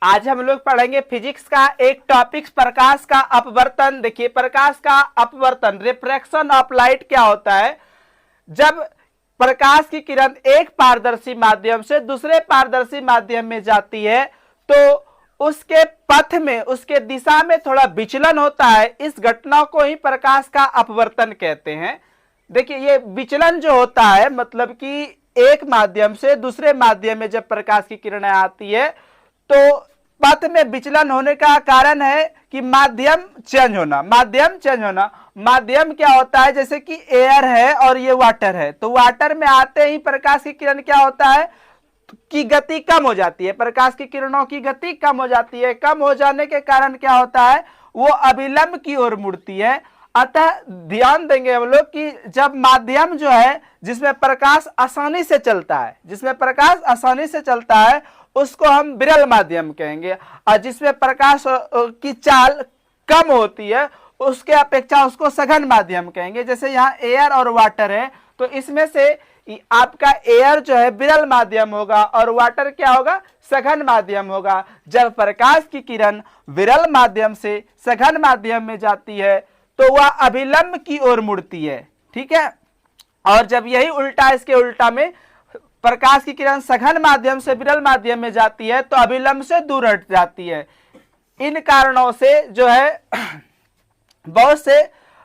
आज हम लोग पढ़ेंगे फिजिक्स का एक टॉपिक प्रकाश का अपवर्तन। देखिए प्रकाश का अपवर्तन, रिफ्रैक्शन ऑफ लाइट क्या होता है। जब प्रकाश की किरण एक पारदर्शी माध्यम से दूसरे पारदर्शी माध्यम में जाती है तो उसके पथ में, उसके दिशा में थोड़ा विचलन होता है। इस घटना को ही प्रकाश का अपवर्तन कहते हैं। देखिए ये विचलन जो होता है मतलब कि एक माध्यम से दूसरे माध्यम में जब प्रकाश की किरणें आती है तो पथ में विचलन होने का कारण है कि माध्यम चेंज होना। माध्यम क्या होता है, जैसे कि एयर है और ये वाटर है, तो वाटर में आते ही प्रकाश की किरण क्या होता है कि गति कम हो जाती है। प्रकाश की किरणों की गति कम हो जाती है। कम हो जाने के कारण क्या होता है, वो अभिलंब की ओर मुड़ती है। अतः ध्यान देंगे हम लोग कि जब माध्यम जो है जिसमें प्रकाश आसानी से चलता है उसको हम विरल माध्यम कहेंगे, और जिसमें प्रकाश की चाल कम होती है उसके अपेक्षा उसको सघन माध्यम कहेंगे। जैसे यहाँ एयर और वाटर है तो इसमें से आपका एयर जो है विरल माध्यम होगा और वाटर क्या होगा, सघन माध्यम होगा। जब प्रकाश की किरण विरल माध्यम से सघन माध्यम में जाती है तो वह अभिलंब की ओर मुड़ती है, ठीक है। और जब यही उल्टा, इसके उल्टा में प्रकाश की किरण सघन माध्यम से विरल माध्यम में जाती है तो अभिलंब से दूर हट जाती है। इन कारणों से जो है बहुत से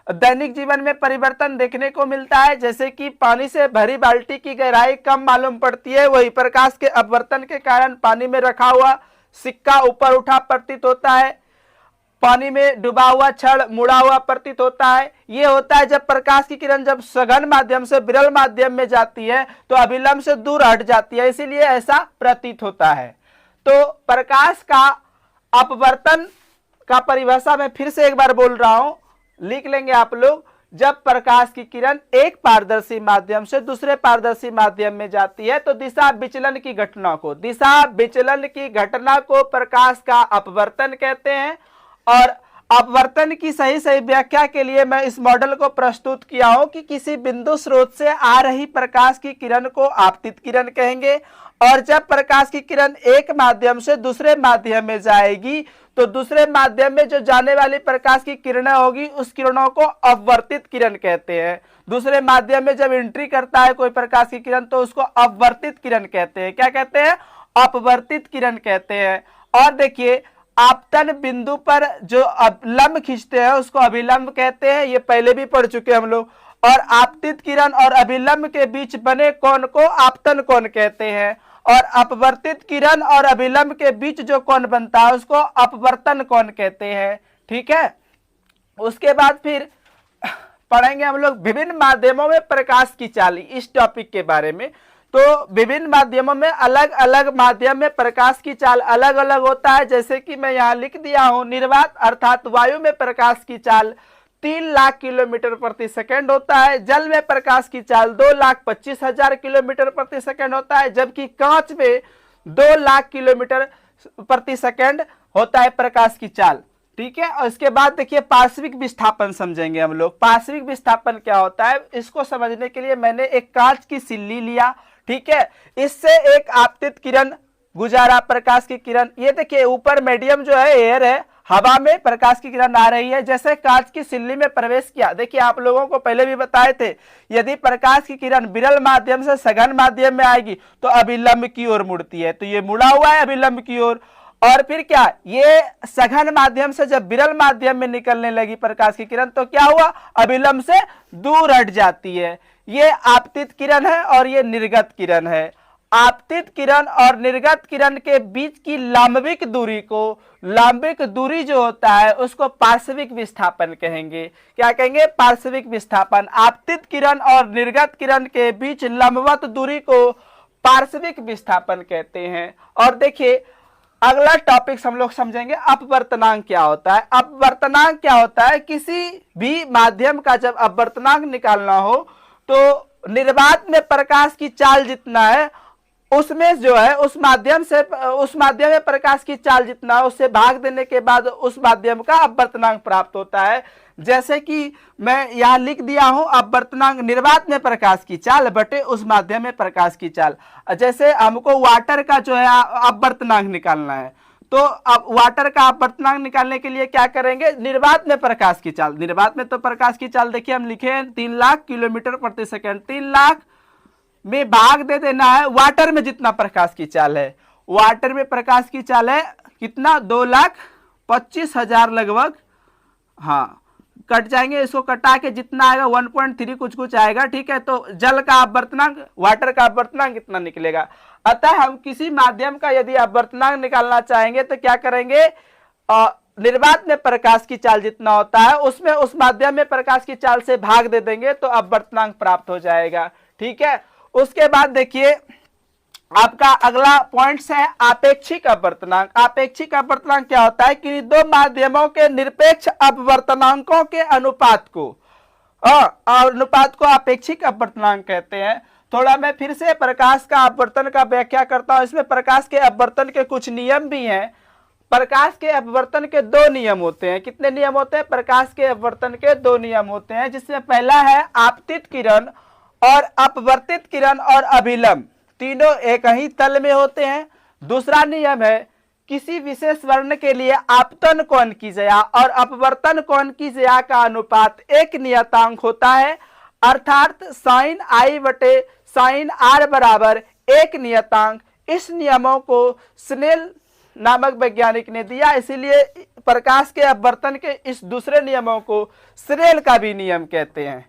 दैनिक जीवन में परिवर्तन देखने को मिलता है। जैसे कि पानी से भरी बाल्टी की गहराई कम मालूम पड़ती है, वही प्रकाश के अपवर्तन के कारण पानी में रखा हुआ सिक्का ऊपर उठा प्रतीत होता है, पानी में डूबा हुआ छड़ मुड़ा हुआ प्रतीत होता है। यह होता है जब प्रकाश की किरण जब सघन माध्यम से विरल माध्यम में जाती है तो अभिलंब से दूर हट जाती है, इसीलिए ऐसा प्रतीत होता है। तो प्रकाश का अपवर्तन का परिभाषा मैं फिर से एक बार बोल रहा हूं, लिख लेंगे आप लोग। जब प्रकाश की किरण एक पारदर्शी माध्यम से दूसरे पारदर्शी माध्यम में जाती है तो दिशा विचलन की घटना को प्रकाश का अपवर्तन कहते हैं। और अपवर्तन की सही व्याख्या के लिए मैं इस मॉडल को प्रस्तुत किया हूं कि किसी बिंदु स्रोत से आ रही प्रकाश की किरण को आपतित किरण कहेंगे, और जब प्रकाश की किरण एक माध्यम से दूसरे माध्यम में जाएगी तो दूसरे माध्यम में जो जाने वाली प्रकाश की किरणें होगी उस किरणों को अपवर्तित किरण कहते हैं। दूसरे माध्यम में जब एंट्री करता है कोई प्रकाश की किरण तो उसको अपवर्तित किरण कहते हैं। क्या कहते हैं, अपवर्तित किरण कहते हैं। और देखिए आपतन बिंदु पर जो लंब खींचते हैं उसको अभिलंब कहते हैं, ये पहले भी पढ़ चुके हम लोग। और आपतित किरण और अभिलंब के बीच बने कोण को आपतन कोण कहते हैं, और अपवर्तित किरण और अभिलंब के बीच जो कोण बनता है उसको अपवर्तन कोण कहते हैं, ठीक है। उसके बाद फिर पढ़ेंगे हम लोग विभिन्न माध्यमों में प्रकाश की चाल, इस टॉपिक के बारे में। तो विभिन्न माध्यमों में अलग अलग माध्यम में प्रकाश की चाल अलग अलग होता है। जैसे कि मैं यहाँ लिख दिया हूं, निर्वात अर्थात वायु में प्रकाश की चाल 3 लाख किलोमीटर प्रति सेकंड होता है। जल में प्रकाश की चाल 2,25,000 किलोमीटर प्रति सेकंड होता है, जबकि कांच में 2 लाख किलोमीटर प्रति सेकंड होता है प्रकाश की चाल, ठीक है। और इसके बाद देखिए पार्श्विक विस्थापन समझेंगे हम लोग। पार्श्विक विस्थापन क्या होता है, इसको समझने के लिए मैंने एक कांच की सिल्ली लिया, ठीक है। इससे एक आपतित किरण गुजारा, प्रकाश की किरण। ये देखिए ऊपर मीडियम जो है एयर है, हवा में प्रकाश की किरण आ रही है। जैसे कांच की सिल्ली में प्रवेश किया, देखिए आप लोगों को पहले भी बताए थे, यदि प्रकाश की किरण विरल माध्यम से सघन माध्यम में आएगी तो अभिलंब की ओर मुड़ती है, तो ये मुड़ा हुआ है अभिलंब की ओर। और फिर क्या, ये सघन माध्यम से जब विरल माध्यम में निकलने लगी प्रकाश की किरण तो क्या हुआ, अभिलंब से दूर हट जाती है। ये आपतित किरण है और ये निर्गत किरण है। आपतित किरण और निर्गत किरण के बीच की लंबिक दूरी जो होता है उसको पार्श्विक विस्थापन कहेंगे। क्या कहेंगे, पार्श्विक विस्थापन। आपतित किरण और निर्गत किरण के बीच लंबवत दूरी को पार्श्विक विस्थापन कहते हैं। और देखिए अगला टॉपिक हम लोग समझेंगे अपवर्तनांक क्या होता है। अपवर्तनांक क्या होता है, किसी भी माध्यम का जब अपवर्तनांक निकालना हो तो निर्वात में प्रकाश की चाल जितना है उसमें जो है उस माध्यम में प्रकाश की चाल जितना है उससे भाग देने के बाद उस माध्यम का अपवर्तनांक प्राप्त होता है। जैसे कि मैं यहाँ लिख दिया हूं, अपवर्तनांक निर्वात में प्रकाश की चाल बटे उस माध्यम में प्रकाश की चाल। जैसे हमको वाटर का जो है अपवर्तनांक निकालना है तो अब वाटर का अपवर्तनांक निकालने के लिए क्या करेंगे, निर्वात में प्रकाश की चाल, निर्वात में तो प्रकाश की चाल देखिए हम लिखे हैं 3 लाख किलोमीटर प्रति सेकंड, 3 लाख में भाग दे देना है वाटर में जितना प्रकाश की चाल है। वाटर में प्रकाश की चाल है कितना, 2,25,000 लगभग, हाँ कट जाएंगे, इसको कटा के जितना आएगा 1.3 कुछ कुछ आएगा, ठीक है। तो जल का अपवर्तनांक, वाटर का अपवर्तनांक कितना निकलेगा। अतः हम किसी माध्यम का यदि अपवर्तनांक निकालना चाहेंगे तो क्या करेंगे, निर्वात में प्रकाश की चाल जितना होता है उसमें उस माध्यम में प्रकाश की चाल से भाग दे देंगे तो अपवर्तनांक प्राप्त हो जाएगा, ठीक है। उसके बाद देखिए आपका अगला पॉइंट्स है आपेक्षिक अपवर्तनांक। आपेक्षिक अपवर्तनांक क्या होता है कि दो माध्यमों के निरपेक्ष अपवर्तनांकों के अनुपात को आपेक्षिक अपवर्तनांक कहते हैं। थोड़ा मैं फिर से प्रकाश का अपवर्तन का व्याख्या करता हूं। इसमें प्रकाश के अपवर्तन के कुछ नियम भी हैं। प्रकाश के अपवर्तन के 2 नियम होते हैं। कितने नियम होते हैं, प्रकाश के अपवर्तन के 2 नियम होते हैं, जिसमें पहला है आपतित किरण और अपवर्तित किरण और अभिलंब, तीनों एक ही तल में होते हैं। दूसरा नियम है किसी विशेष वर्ण के लिए आपतन कोण की ज्या और अपवर्तन कोण की ज्या का अनुपात एक नियतांक होता है, अर्थात साइन आई बटे साइन आर बराबर एक नियतांक। इस नियमों को स्नेल नामक वैज्ञानिक ने दिया, इसीलिए प्रकाश के अपवर्तन के इस दूसरे नियमों को स्नेल का भी नियम कहते हैं।